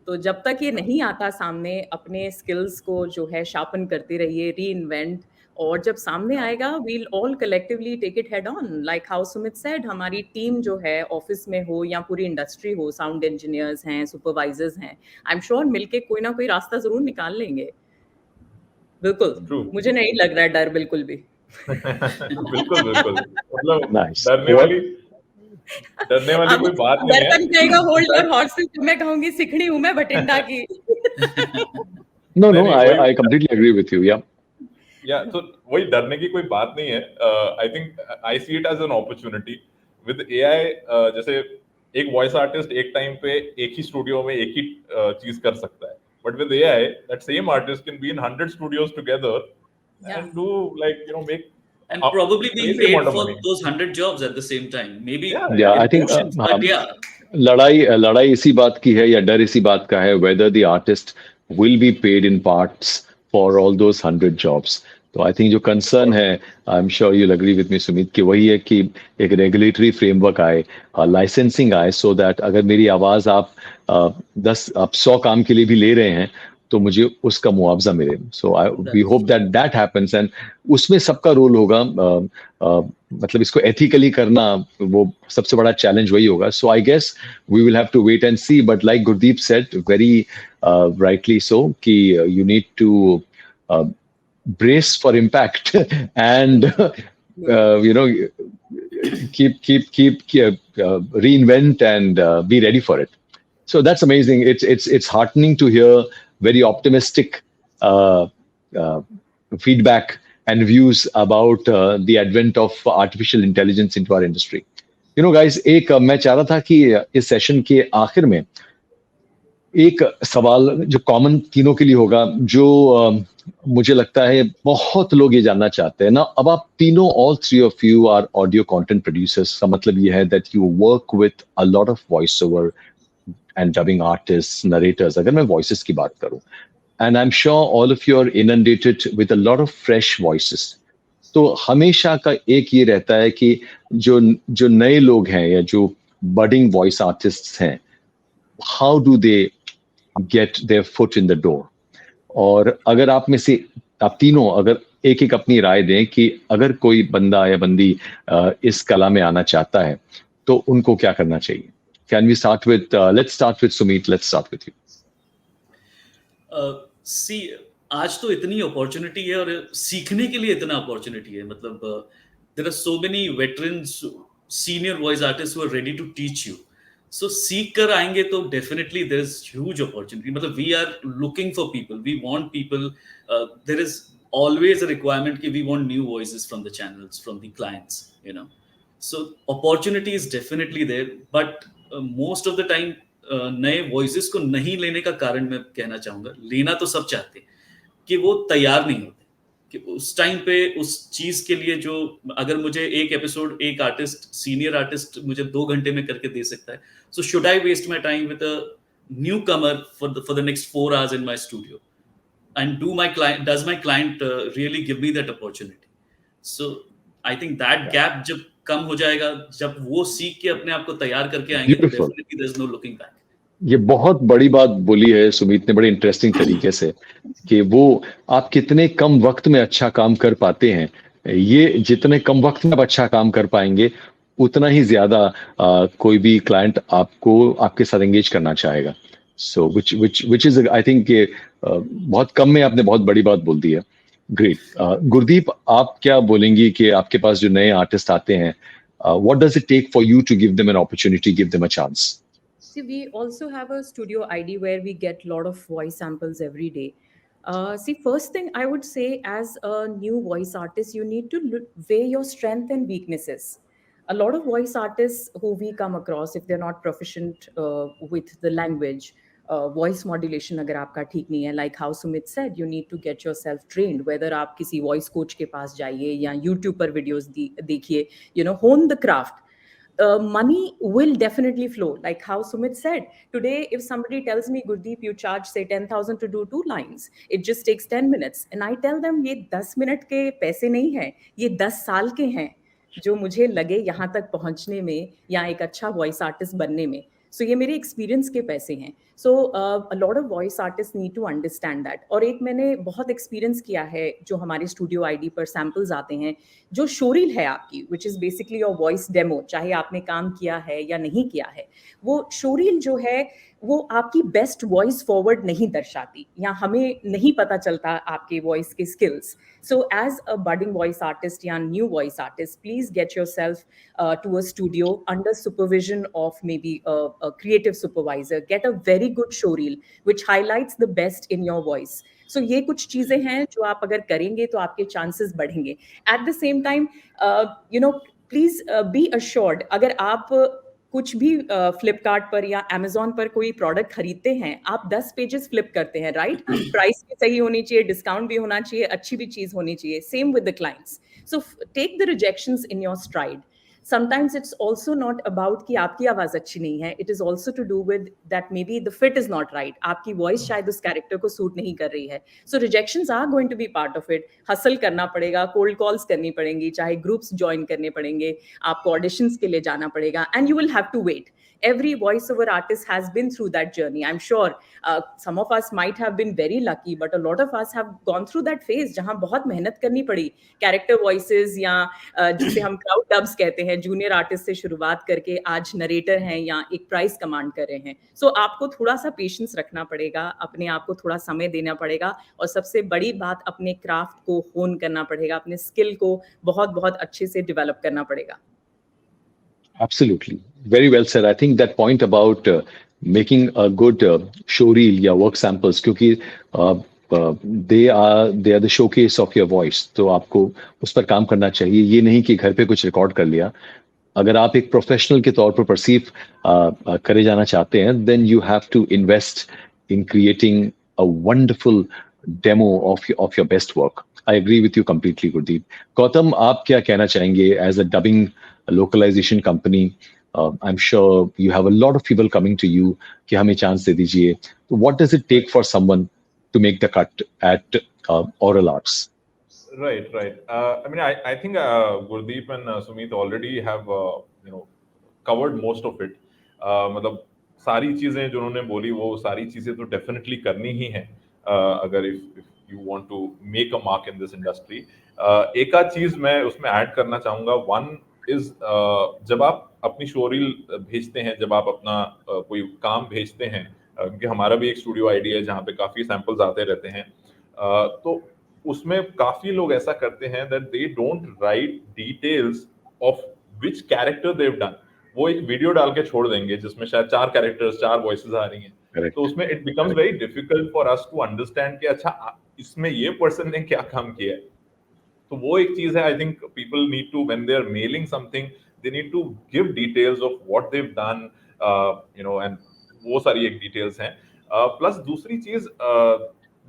तो जब तक ये नहीं आता सामने, अपने skills को जो है शार्पन करते रहिए, रीइन्वेंट, और जब सामने आएगा, we'll all collectively take it head on. Like how Sumit said, हमारी टीम जो है ऑफिस में हो या पूरी इंडस्ट्री हो, साउंड इंजीनियर्स हैं, सुपरवाइजर्स हैं, आई एम श्योर मिलके कोई ना कोई रास्ता जरूर निकाल लेंगे. बिल्कुल, True. मुझे नहीं लग रहा है डर बिल्कुल भी. बिल्कुल बिल्कुल. मतलब Nice. डरने वाली कोई बात नहीं है. बर्तन कहेगा होल्ड योर हॉर्सेस, तो मैं कहूंगी सिखड़ी हूं मैं बठिंडा की. No, नहीं, I completely agree with you. Yeah. Yeah, so वही डरने की कोई बात नहीं है. I think I see it as an opportunity. With AI, जैसे एक वॉइस आर्टिस्ट एक टाइम पे एक ही स्टूडियो में एक ही चीज कर सकता है. But with AI, that same artist can be in 100 studios together and do make and probably being crazy paid amount of for money. those 100 jobs at the same time. Maybe Yeah, in I think portions, but yeah. लड़ाई इसी बात की है या डर इसी बात का है, whether the artist will be paid in parts for all those 100 jobs. तो आई थिंक जो कंसर्न है, I am sure you agree with me Sumit, कि वही है कि एक रेगुलेटरी फ्रेमवर्क आए, लाइसेंसिंग आए, सो दैट अगर मेरी आवाज आप 100 काम के लिए भी ले रहे हैं तो मुझे उसका मुआवजा मिले. So we hope that happens, and उसमें सबका रोल होगा. मतलब इसको एथिकली करना वो सबसे बड़ा चैलेंज वही होगा. So I guess we will have to wait and see, but like Gurdeep said very rightly so कि you need to brace for impact and keep reinvent and be ready for it. So that's amazing. It's heartening to hear very optimistic feedback and views about the advent of artificial intelligence into our industry. Guys, मैं चाह रहा था कि इस session के आखिर में एक सवाल जो कॉमन तीनों के लिए होगा, जो मुझे लगता है बहुत लोग ये जानना चाहते हैं ना. अब आप तीनों, all three of you are audio content producers. का मतलब ये है that you work with a lot of voiceover and dubbing artists, narrators, अगर मैं voices की बात करूं, and I'm sure all of you are inundated with a lot of fresh voices. तो हमेशा का एक ये रहता है कि जो नए लोग हैं या जो budding voice artists हैं, how do they get their foot in the door? और अगर आप में से आप तीनों अगर एक एक अपनी राय दें कि अगर कोई बंदा या बंदी इस कला में आना चाहता है तो उनको क्या करना चाहिए. Can we start with let's start with Sumit. Let's start with you. See, आज तो इतनी अपॉर्चुनिटी है और सीखने के लिए इतना अपॉर्चुनिटी है. मतलब there are so many veterans, senior voice artists who are ready to teach you. So सीख कर आएंगे तो definitely there is huge opportunity. मतलब we are looking for people. We want people. There is always a requirement कि we want new voices from the channels, from the clients. So opportunity is definitely there. But most of the time नए voices को नहीं लेने का कारण मैं कहना चाहूँगा, लेना तो सब चाहते हैं, कि वो तैयार नहीं होते कि उस टाइम पे उस चीज के लिए. जो अगर मुझे एक एपिसोड एक आर्टिस्ट, सीनियर आर्टिस्ट मुझे 2 घंटे में करके दे सकता है, so should I waste my time with a newcomer for the next 4 hours in my studio, and does my client really give me that opportunity? So I think that gap जब कम हो जाएगा, जब वो सीख के अपने आप को तैयार करके आएंगे, तो definitely there is no looking back. ये बहुत बड़ी बात बोली है सुमित ने, बड़े इंटरेस्टिंग तरीके से, कि वो आप कितने कम वक्त में अच्छा काम कर पाते हैं. ये जितने कम वक्त में आप अच्छा काम कर पाएंगे उतना ही ज्यादा कोई भी क्लाइंट आपको आपके साथ एंगेज करना चाहेगा. सो विच इज आई थिंक बहुत कम में आपने बहुत बड़ी बात बोल दी है. ग्रेट। गुरदीप, आप क्या बोलेंगी कि आपके पास जो नए आर्टिस्ट आते हैं, what does it take for you to give them an opportunity, give them a chance? See, we also have a studio ID where we get a lot of voice samples every day. See, first thing I would say as a new voice artist, you need to weigh your strength and weaknesses. A lot of voice artists who we come across, if they're not proficient with the language, voice modulation अगर आपका ठीक नहीं है, like how Sumit said, you need to get yourself trained, whether आप किसी voice coach के पास जाइए या यूट्यूब पर वीडियोज देखिए, यू नो, होन the craft. Money will definitely flow. Like how Sumit said, today, if somebody tells me, Gurdeep, you charge, say, 10,000 to do 2 lines, it just takes 10 minutes. And I tell them, ये 10 minute के पैसे नहीं हैं, ये 10 साल के हैं, जो मुझे लगे यहाँ तक पहुँचने में या एक अच्छा वॉइस आर्टिस्ट बनने में. सो ये मेरे एक्सपीरियंस के पैसे हैं. So a lot of voice artist need to understand that. और एक मैंने बहुत एक्सपीरियंस किया है, जो हमारे स्टूडियो आईडी पर सैम्पल्स आते हैं, जो शोरील है आपकी, which is basically your voice demo, चाहे आपने काम किया है या नहीं किया है, वो शोरील जो है वो आपकी बेस्ट वॉइस फॉरवर्ड नहीं दर्शाती, या हमें नहीं पता चलता आपके वॉइस के skills. So as a budding voice artist या new voice artist, please get yourself to a studio under supervision of maybe a creative supervisor. Get a very good showreel which highlights the best in your voice. So ये कुछ चीजें हैं जो आप अगर करेंगे तो आपके चांसेस बढ़ेंगे. At the same time, you know, please be assured, अगर आप कुछ भी फ्लिपकार्ट पर या अमेजोन पर कोई प्रोडक्ट खरीदते हैं, आप 10 पेजेस फ्लिप करते हैं, राइट? प्राइस भी सही होनी चाहिए, डिस्काउंट भी होना चाहिए, अच्छी भी चीज होनी चाहिए. Same with the clients. So take the rejections in your stride. Sometimes it's also not about कि आपकी आवाज अच्छी नहीं है. It is also to do with that maybe the fit is not right. आपकी वॉइस शायद उस कैरेक्टर को सूट नहीं कर रही है. So rejections are going to be part of it. Hustle करना पड़ेगा, कोल्ड कॉल्स करनी पड़ेंगी, चाहे ग्रुप्स ज्वाइन करने पड़ेंगे, आपको ऑडिशंस के लिए जाना पड़ेगा, and you will have to wait. Every voiceover artist has been through that journey. I'm sure some of us might have been very lucky, but a lot of us have gone through that phase जहाँ बहुत मेहनत करनी पड़ी. Character voices या जिसे हम crowd dubs कहते हैं, जूनियर आर्टिस्ट से शुरुआत करके आज नरेटर हैं या एक प्राइस कमांड कर रहे हैं. सो आपको थोड़ा सा पेशेंस रखना पड़ेगा, अपने आप को थोड़ा समय देना पड़ेगा, और सबसे बड़ी बात, अपने क्राफ्ट को होन करना पड़ेगा, अपने स्किल को बहुत बहुत अच्छे से डेवलप करना पड़ेगा. Absolutely. Very well said. I think that point about making a good showreel या work samples, क्योंकि they are the showcase of your voice. तो आपको उस पर काम करना चाहिए. ये नहीं कि घर पे कुछ रिकॉर्ड कर लिया. अगर आप एक प्रोफेशनल के तौर पर परसीव करे जाना चाहते हैं, then you have to invest in creating a wonderful demo of your best work. I agree with you completely, Gurdeep. Gautam, आप क्या कहना चाहेंगे as a dubbing localization company? I'm sure you have a lot of people coming to you कि हमें chance दे दीजिए. What does it take for someone to make the cut at Oral Arts? Right, right. I mean, I think Gurdeep and Sumit already have covered most of it. मतलब सारी चीजें जो उन्होंने बोली, वो सारी चीजें तो डेफिनेटली करनी ही हैं अगर if you want to make a mark in this industry. एक आध चीज मैं उसमें ऐड करना चाहूंगा. वन इज जब आप अपनी शोरील भेजते हैं, जब आप अपना कोई काम भेजते हैं, क्योंकि हमारा भी एक स्टूडियो आईडी है जहाँ पे काफी सैंपल्स आते रहते हैं, तो उसमें काफी लोग ऐसा करते हैं that they don't write details of which character they have done. वो एक वीडियो डाल के छोड़ देंगे जिसमें शायद 4 कैरेक्टर्स, 4 वॉइसेस आ रही हैं. Correct. तो उसमें it becomes very difficult for us to understand कि अच्छा इसमें ये पर्सन ने क्या काम किया है. तो वो एक चीज है. I think people need to, when they are mailing something, they need to give details of what they have done, and वो सारी एक डिटेल्स हैं. प्लस दूसरी चीज,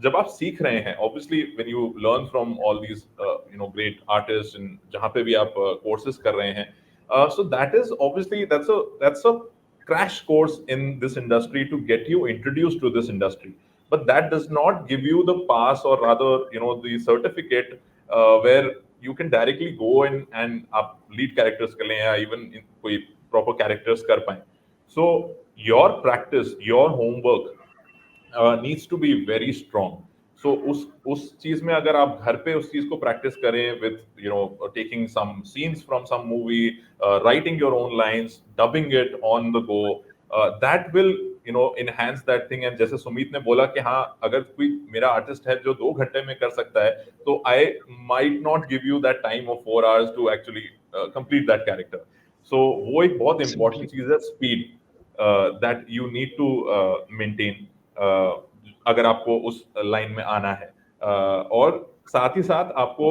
जब आप सीख रहे हैं, obviously when you learn from all these great artist, जहाँ पे भी आप कोर्सेज कर रहे हैं, so that is obviously that's a crash course in this industry to get you introduced to this industry, but that does not give you the pass, or rather the certificate where you can directly go in and आप lead characters कर लें या even कोई proper characters कर पाएं. So your practice, your homework needs to be very strong. So उस चीज में अगर आप घर पे उस चीज को प्रैक्टिस करें with taking some scenes from some movie, writing your own lines, dubbing it on the go, that will enhance that thing. And जैसे सुमित ने बोला कि हाँ, अगर कोई मेरा आर्टिस्ट है जो 2 घंटे में कर सकता है, तो I might not give you that time of 4 hours to actually complete that character. So वो एक बहुत important चीज है, speed that you need to maintain अगर आपको उस लाइन में आना है। और साथ ही साथ आपको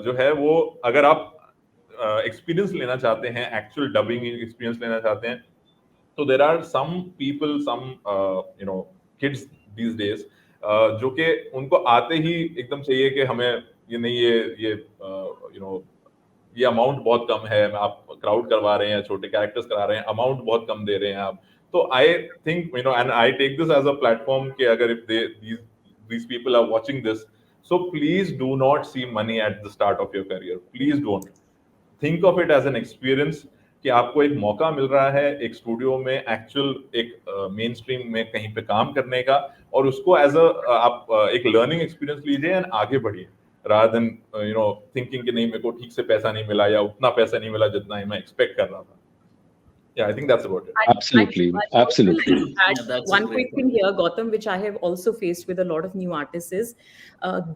जो है वो, अगर आप एक्सपीरियंस लेना चाहते हैं, एक्चुअल डबिंग एक्सपीरियंस लेना चाहते हैं, तो there are some people, some kids these days जो कि उनको आते ही एकदम चाहिए कि हमें ये नहीं, ये ये अमाउंट बहुत कम है, आप क्राउड करवा रहे हैं, छोटे कैरेक्टर्स करा रहे हैं, अमाउंट बहुत कम दे रहे हैं आप। तो I think and I take this as a platform कि अगर if these people are watching this, so please do not see money at the start of your career. Please don't think of it as an experience कि आपको एक मौका मिल रहा है एक studio में एक्चुअल एक मेन स्ट्रीम में कहीं पे काम करने का, और उसको एज आप एक लर्निंग एक्सपीरियंस लीजिए एंड आगे बढ़िए, rather than thinking कि नहीं मेरे को ठीक से पैसा नहीं मिला या उतना पैसा नहीं मिला जितना मैं एक्सपेक्ट कर रहा था। Yeah, I think that's about it. Absolutely, absolutely. Add one quick thing here, Gautam, which I have also faced with a lot of new artists is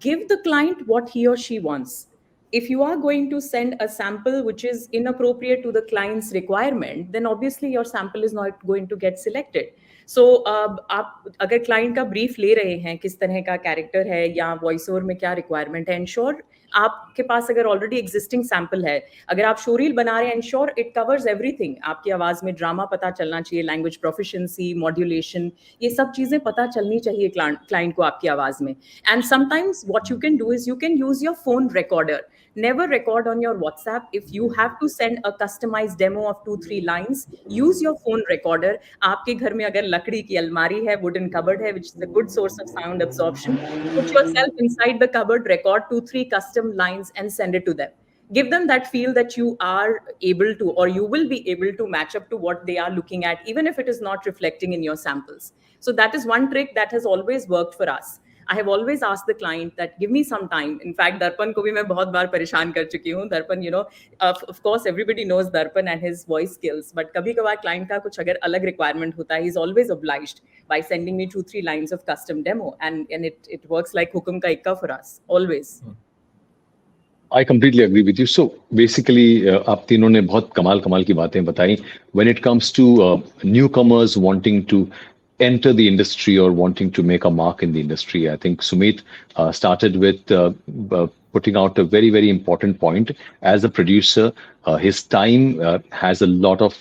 give the client what he or she wants. If you are going to send a sample which is inappropriate to the client's requirement, then obviously your sample is not going to get selected. So आप अगर client का brief ले रहे हैं किस तरह का character है या वॉइस ओवर में क्या रिक्वायरमेंट है, एंश्योर आपके पास अगर ऑलरेडी एग्जिस्टिंग सैम्पल है, अगर आप शोरील बना रहे हैं, एंश्योर इट कवर्स एवरीथिंग। आपकी आवाज में ड्रामा पता चलना चाहिए, लैंग्वेज प्रोफिशिएंसी, मॉड्यूलेशन, ये सब चीजें पता चलनी चाहिए क्लाइंट को आपकी आवाज में। And sometimes what you can do is you can use your phone recorder. Never record on your WhatsApp. If you have to send a customized demo of 2-3 lines, use your phone recorder. आपके घर में अगर लकड़ी की अलमारी है, wooden cupboard है, which is a good source of sound absorption, put yourself inside the cupboard, record 2-3 custom lines and send it to them. Give them that feel that you are able to, or you will be able to match up to what they are looking at, even if it is not reflecting in your samples. So that is one trick that has always worked for us. I have always asked the client that give me some time. In fact, Darpan को भी मैं बहुत बार परेशान कर चुकी हूँ. Darpan, of course, everybody knows Darpan and his voice skills. But कभी कभार client का कुछ अगर अलग requirement होता है, he's always obliged by sending me 2-3 lines of custom demo, and it works like हुक्म का इक्का for us always. I completely agree with you. So basically, आप तीनों ने बहुत कमाल की बातें बताई. When it comes to newcomers wanting to enter the industry or wanting to make a mark in the industry, I think Sumit started with putting out a very, very important point. As a producer, his time has a lot of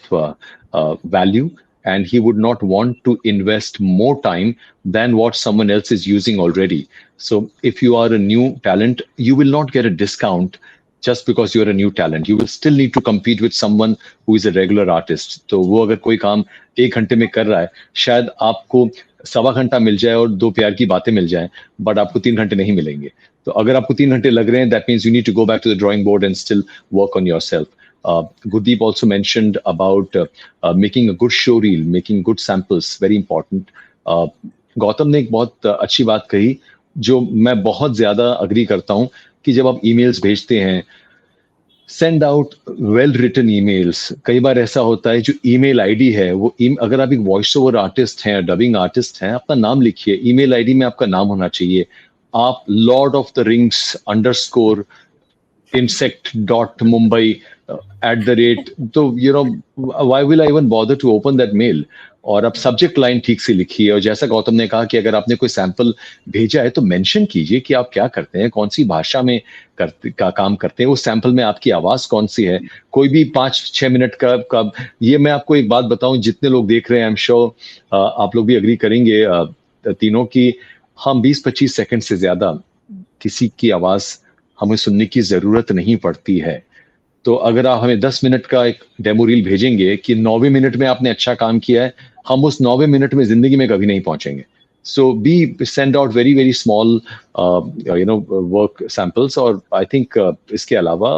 value, and he would not want to invest more time than what someone else is using already. So if you are a new talent, you will not get a discount just because you're a new talent. You will still need to compete with someone who is a regular artist. तो वो अगर कोई काम 1 घंटे में कर रहा है, शायद आपको 1.25 घंटा मिल जाए और 2 प्यार की बातें मिल जाएं, बट आपको 3 घंटे नहीं मिलेंगे. तो अगर आपको 3 घंटे लग रहे हैं, that means you need to go back to the drawing board and still work on yourself. Gurdeep also mentioned about making a good show reel, making good samples, very important. Gautam ने एक बहुत अच्छी बात कही जो मैं बहुत ज्यादा अग्री करता हूं कि जब आप ईमेल्स भेजते हैं, send out well written emails. कई बार ऐसा होता है जो ईमेल आईडी है वो अगर आप एक वॉइस ओवर आर्टिस्ट हैं, डबिंग आर्टिस्ट हैं, अपना नाम लिखिए, ईमेल आईडी में आपका नाम होना चाहिए. आप Lord of the rings _ insect.mumbai @ तो why will I even bother to open that mail? और आप सब्जेक्ट लाइन ठीक से लिखिए. और जैसा गौतम ने कहा कि अगर आपने कोई सैंपल भेजा है तो मेंशन कीजिए कि आप क्या करते हैं, कौन सी भाषा में काम करते हैं, उस सैंपल में आपकी आवाज कौन सी है. कोई भी 5-6 मिनट का ये मैं आपको एक बात बताऊं, जितने लोग देख रहे हैं, आई एम श्योर आप लोग भी अग्री करेंगे तीनों की, हम 20-25 सेकंड से ज्यादा किसी की आवाज हमें सुनने की जरूरत नहीं पड़ती है. तो अगर आप हमें 10 मिनट का एक डेमो रील भेजेंगे कि 9वें मिनट में आपने अच्छा काम किया है, हम उस 9वें मिनट में जिंदगी में कभी नहीं पहुंचेंगे. So be send out very very small work samples. और आई थिंक इसके अलावा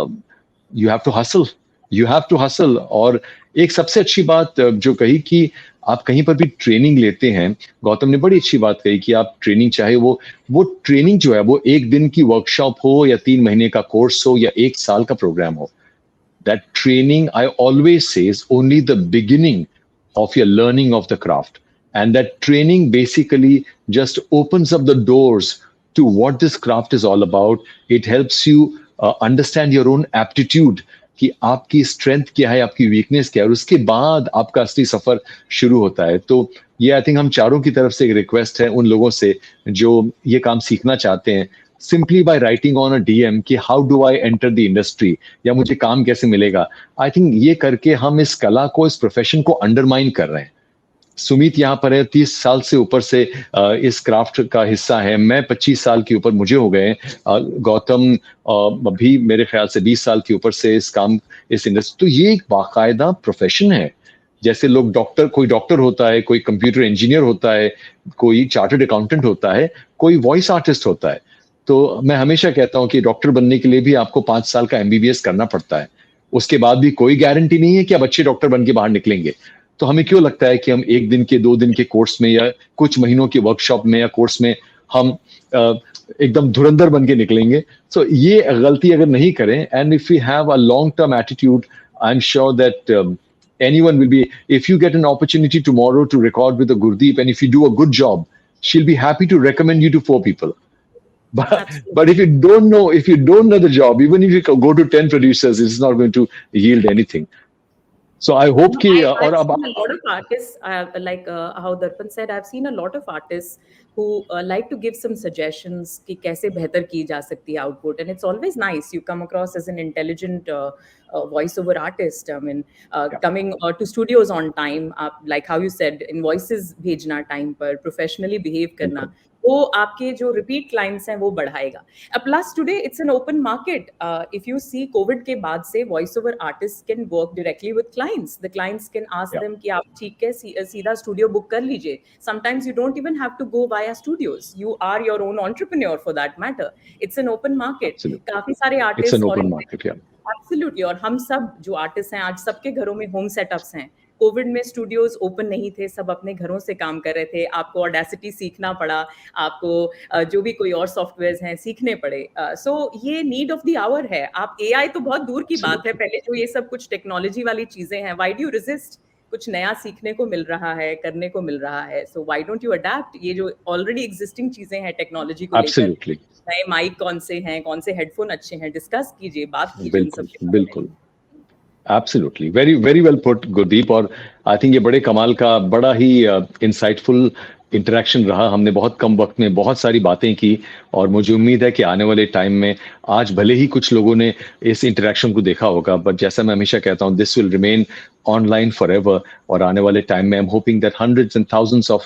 यू हैव टू हसल. और एक सबसे अच्छी बात जो कही कि आप कहीं पर भी ट्रेनिंग लेते हैं, गौतम ने बड़ी अच्छी बात कही कि आप ट्रेनिंग, चाहे वो ट्रेनिंग जो है वो 1 दिन की वर्कशॉप हो या 3 महीने का कोर्स हो या 1 साल का प्रोग्राम हो, that training, I always say, is only the beginning of your learning of the craft. And that training basically just opens up the doors to what this craft is all about. It helps you understand your own aptitude, कि आपकी strength क्या है, आपकी weakness क्या है, और उसके बाद आपका असली सफर शुरू होता है. तो ये आई थिंक हम चारों की तरफ से एक रिक्वेस्ट है उन लोगों से जो ये काम सीखना चाहते हैं, simply by writing on a DM कि how do I enter the industry, या मुझे काम कैसे मिलेगा. आई थिंक ये करके हम इस कला को, इस प्रोफेशन को अंडरमाइन कर रहे हैं. सुमित यहाँ पर है, 30 साल से ऊपर से इस क्राफ्ट का हिस्सा है. मैं 25 साल के ऊपर मुझे हो गए. गौतम भी मेरे ख्याल से 20 साल के ऊपर से इस इंडस्ट्री. तो ये एक बाकायदा प्रोफेशन है. जैसे लोग कोई डॉक्टर होता है, कोई कंप्यूटर इंजीनियर होता है, कोई चार्टर्ड अकाउंटेंट होता है, कोई वॉइस आर्टिस्ट होता है. तो मैं हमेशा कहता हूँ कि डॉक्टर बनने के लिए भी आपको 5 साल का एमबीबीएस करना पड़ता है. उसके बाद भी कोई गारंटी नहीं है कि आप अच्छे डॉक्टर बन के बाहर निकलेंगे. तो हमें क्यों लगता है कि हम 1 दिन के 2 दिन के कोर्स में या कुछ महीनों के वर्कशॉप में या कोर्स में हम एकदम धुरंधर बन के निकलेंगे. सो ये गलती अगर नहीं करें, and if you have a long term attitude, I am sure that anyone will be, if you get an opportunity tomorrow to record with a Gurdeep, and if you do a good job, she'll be happy to recommend you to 4 people. But if you don't know the job, even if you go to 10 producers, it's not going to yield anything. So I hope I've seen a lot of artists, like how Darpan said, I've seen a lot of artists who like to give some suggestions कि कैसे बेहतर की जा सकती है output, and it's always nice. You come across as an intelligent voiceover artist. I mean, coming to studios on time, like how you said, invoices भेजना time पर, professionally behave करना. वो आपके जो रिपीट क्लाइंट्स हैं वो बढ़ाएगा. Plus today it's an open market. If you see COVID के बाद से voice over artist can work directly with clients. The clients can ask them कि आप ठीक है सीधा स्टूडियो बुक कर लीजिए. Sometimes you don't even have to go via studios. You are your own entrepreneur for that matter. It's an open market. काफी सारे artist absolutely. और हम सब जो आर्टिस्ट हैं आज सबके घरों में होम सेटअप्स हैं. कोविड में स्टूडियोज ओपन नहीं थे, सब अपने घरों से काम कर रहे थे. आपको ऑडेसिटी सीखना पड़ा, आपको जो भी कोई और सॉफ्टवेयर्स हैं सीखने पड़े. सो ये नीड ऑफ द आवर है. आप एआई तो बहुत दूर की बात है, पहले जो ये सब कुछ टेक्नोलॉजी वाली चीजें हैं, व्हाई डू यू रेजिस्ट? कुछ नया सीखने को मिल रहा है, करने को मिल रहा है. So why don't you adapt? ये जो ऑलरेडी एग्जिस्टिंग चीजें हैं टेक्नोलॉजी को लेकर, नए माइक कौन से हैं, कौन से हेडफोन अच्छे हैं, डिस्कस कीजिए, बात कीजिए उन सब के. बिल्कुल. Absolutely, very very well put, Gurdeep. और आई थिंक ये बड़े कमाल का, बड़ा ही इंसाइटफुल इंटरेक्शन रहा. हमने बहुत कम वक्त में बहुत सारी बातें की, और मुझे उम्मीद है कि आने वाले टाइम में, आज भले ही कुछ लोगों ने इस इंटरेक्शन को देखा होगा, बट जैसा मैं हमेशा कहता हूँ, this will remain online forever. और आने वाले टाइम में I'm hoping that hundreds and thousands of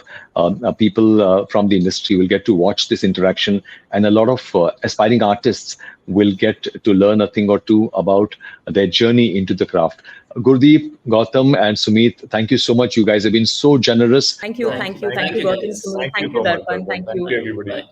people from the industry will get to watch this interaction, and a lot of aspiring artists will get to learn a thing or two about their journey into the craft. Gurdeep, Gautam, and Sumit, thank you so much. You guys have been so generous. Thank you, Gautam, Sumit. Thank you, Darpan. Thank you, everybody.